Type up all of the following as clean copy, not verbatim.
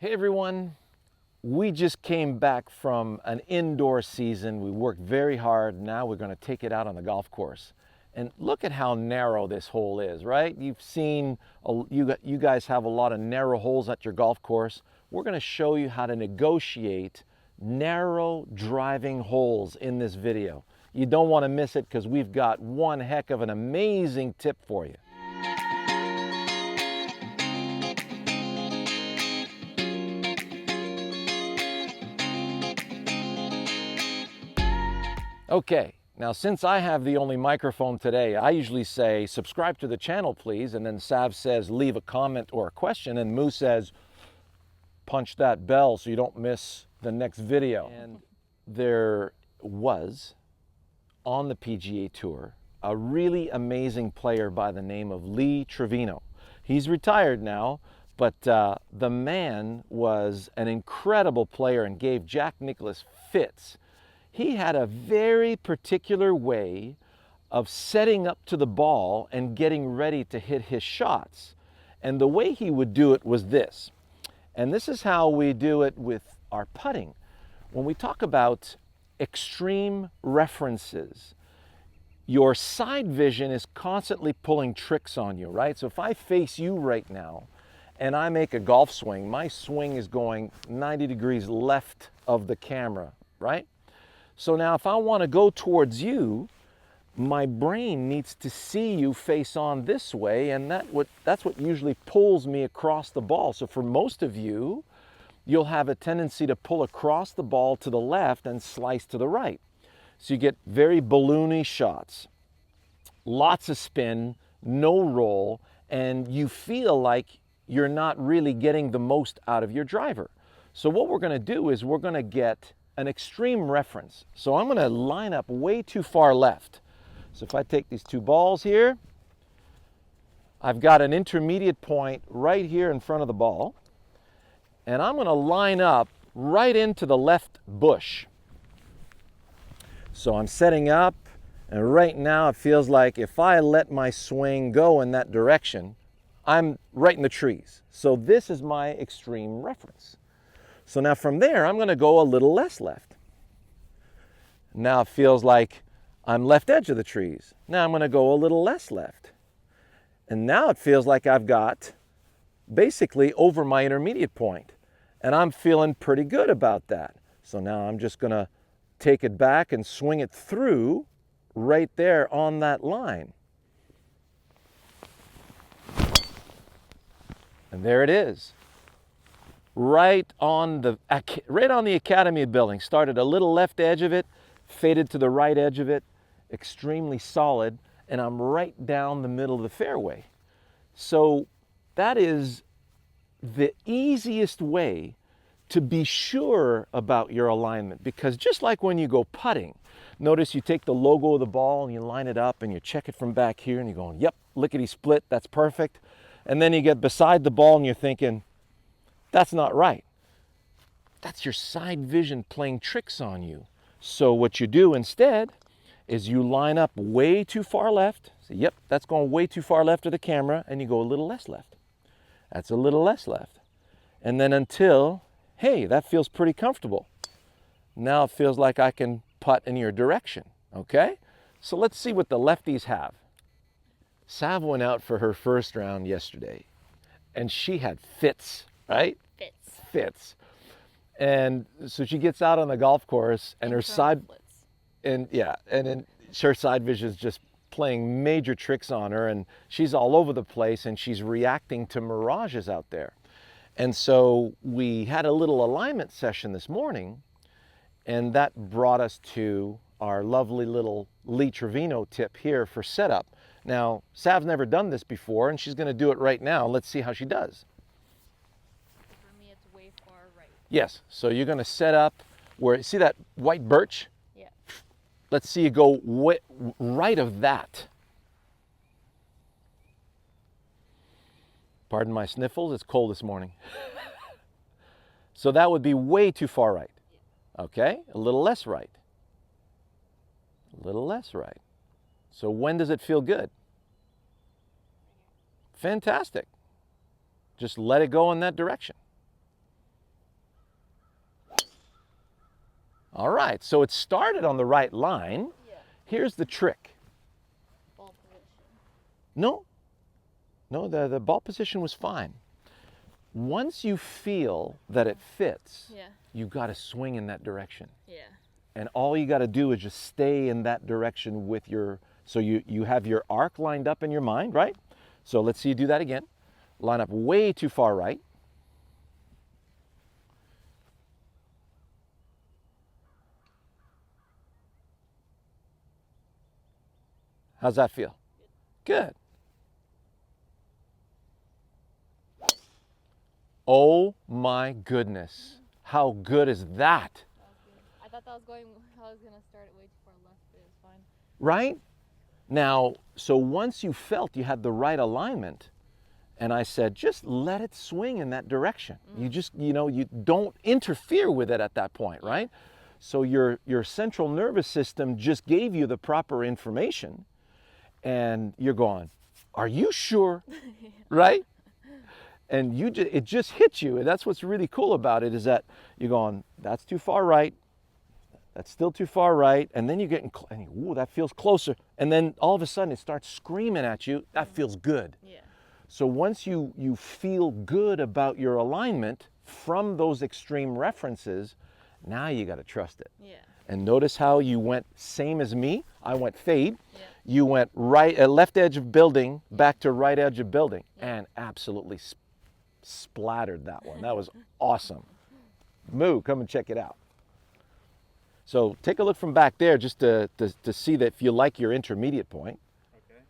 Hey everyone, we just came back from an indoor season. We worked very hard. Now we're going to take it out on the golf course. And look at how narrow this hole is, right? You've seen, you guys have a lot of narrow holes at your golf course. We're going to show you how to negotiate narrow driving holes in this video. You don't want to miss it because we've got one heck of an amazing tip for you. Okay, now since I have the only microphone today, I usually say, subscribe to the channel, please. And then Sav says, leave a comment or a question. And Mu says, punch that bell so you don't miss the next video. And there was, on the PGA Tour, a really amazing player by the name of Trevino. He's retired now, but the man was an incredible player and gave Jack Nicklaus fits. He had a very particular way of setting up to the ball and getting ready to hit his shots. And the way he would do it was this. And this is how we do it with our putting. When we talk about extreme references, your side vision is constantly pulling tricks on you, right? So if I face you right now and I make a golf swing, my swing is going 90 degrees left of the camera, right? So now if I want to go towards you, my brain needs to see you face on this way, and that's what usually pulls me across the ball. So for most of you, you'll have a tendency to pull across the ball to the left and slice to the right. So you get very balloony shots, lots of spin, no roll, and you feel like you're not really getting the most out of your driver. So what we're going to do is we're going to get an extreme reference. So I'm going to line up way too far left. So if I take these two balls here, I've got an intermediate point right here in front of the ball, and I'm going to line up right into the left bush. So I'm setting up, and right now it feels like if I let my swing go in that direction, I'm right in the trees. So this is my extreme reference. So now from there, I'm going to go a little less left. Now it feels like I'm left edge of the trees. Now I'm going to go a little less left. And now it feels like I've got basically over my intermediate point. And I'm feeling pretty good about that. So now I'm just going to take it back and swing it through right there on that line. And there it is. Right on the Academy building. Started a little left edge of it, faded to the right edge of it, extremely solid, and I'm right down the middle of the fairway. So that is the easiest way to be sure about your alignment, because just like when you go putting, notice you take the logo of the ball and you line it up and you check it from back here and you're going, yep, lickety split, that's perfect. And then you get beside the ball and you're thinking, that's not right. That's your side vision playing tricks on you. So what you do instead is you line up way too far left. So, yep, that's going way too far left of the camera, and you go a little less left. That's a little less left. And then until, hey, that feels pretty comfortable. Now it feels like I can putt in your direction, okay? So let's see what the lefties have. Sav went out for her first round yesterday, and she had fits. Right? Fits. And so she gets out on the golf course and her side, and her side vision is just playing major tricks on her, and she's all over the place and she's reacting to mirages out there. And so we had a little alignment session this morning, and that brought us to our lovely little Trevino tip here for setup. Now, Sav's never done this before, and she's going to do it right now. Let's see how she does. Yes, so you're going to set up where, see that white birch? Yeah. Let's see you go right of that. Pardon my sniffles, it's cold this morning. So that would be way too far right. Okay, a little less right. A little less right. So when does it feel good? Fantastic. Just let it go in that direction. All right, so it started on the right line. Yeah. Here's the trick. Ball position. No, the ball position was fine. Once you feel that it fits, Yeah. you got to swing in that direction. Yeah. And all you got to do is just stay in that direction with your, so you have your arc lined up in your mind, right? So let's see you do that again. Line up way too far right. How's that feel? Good. Oh my goodness. How good is that? I thought I was going to start it way too far left, but it was fine. Right? Now, so once you felt you had the right alignment, and I said, just let it swing in that direction. You just, you don't interfere with it at that point, right? So your central nervous system just gave you the proper information, and you're going, are you sure? Right? And it just hits you. And that's what's really cool about it, is that you're going, that's too far right. That's still too far right. And then you're getting, ooh, that feels closer. And then all of a sudden it starts screaming at you. That feels good. Yeah. So once you feel good about your alignment from those extreme references, now you got to trust it. Yeah. And notice how you went same as me. I went fade. Yeah. You went left edge of building back to right edge of building, and absolutely splattered that one. That was awesome. Moo, come and check it out. So take a look from back there just to see that if you like your intermediate point. Okay.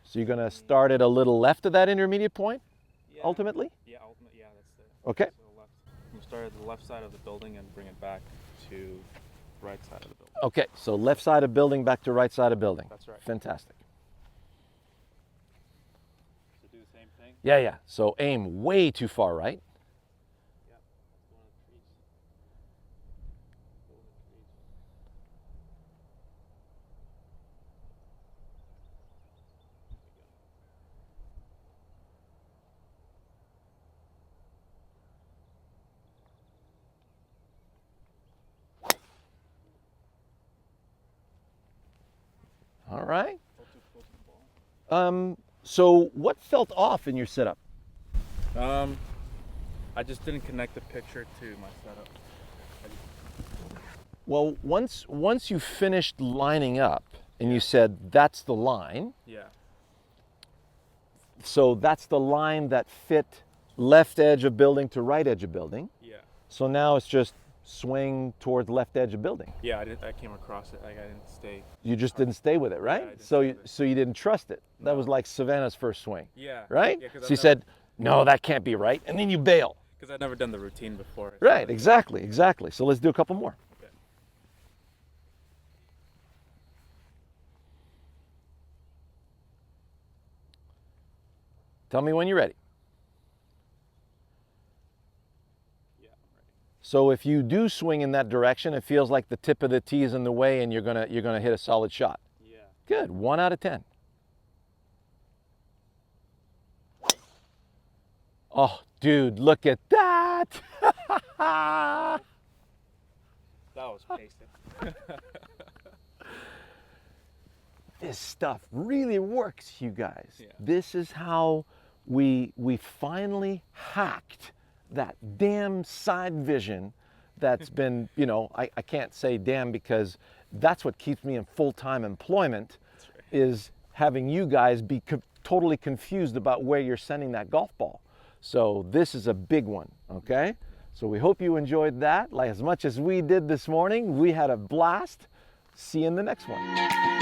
So you're going to start at a little left of that intermediate point, ultimately? Yeah, yeah, that's it. Okay. So left. I'm going to start at the left side of the building and bring it back to the right side of the building. Okay, so left side of building back to right side of building. That's right. Fantastic. So do the same thing? Yeah. So aim way too far right. Yep. One of the trees. Go to the trees. All right. Go too close to the ball. So what felt off in your setup? I just didn't connect the picture to my setup. Well, once you finished lining up and you said that's the line, Yeah. so that's the line that fit left edge of building to right edge of building. Yeah. So now it's just swing towards left edge of building. Yeah, I came across it. Like I didn't stay. You just didn't stay with it, right? I didn't So stay you, with it. so you didn't trust it. That No. was like Savannah's first swing, Yeah. right? Yeah, 'cause so I've you never- said, no, that can't be right, and then you bail. Because I'd never done the routine before. Right, exactly. So let's do a couple more. Okay. Tell me when you're ready. Yeah, I'm ready. So if you do swing in that direction, it feels like the tip of the tee is in the way, and you're gonna hit a solid shot. Yeah. Good. 1 out of 10. Oh, dude, look at that. That was pasted. This stuff really works, you guys. Yeah. This is how we finally hacked that damn side vision that's been, I can't say damn because that's what keeps me in full-time employment. That's right. Is having you guys be totally confused about where you're sending that golf ball. So this is a big one, okay? So we hope you enjoyed that like as much as we did this morning. We had a blast. See you in the next one.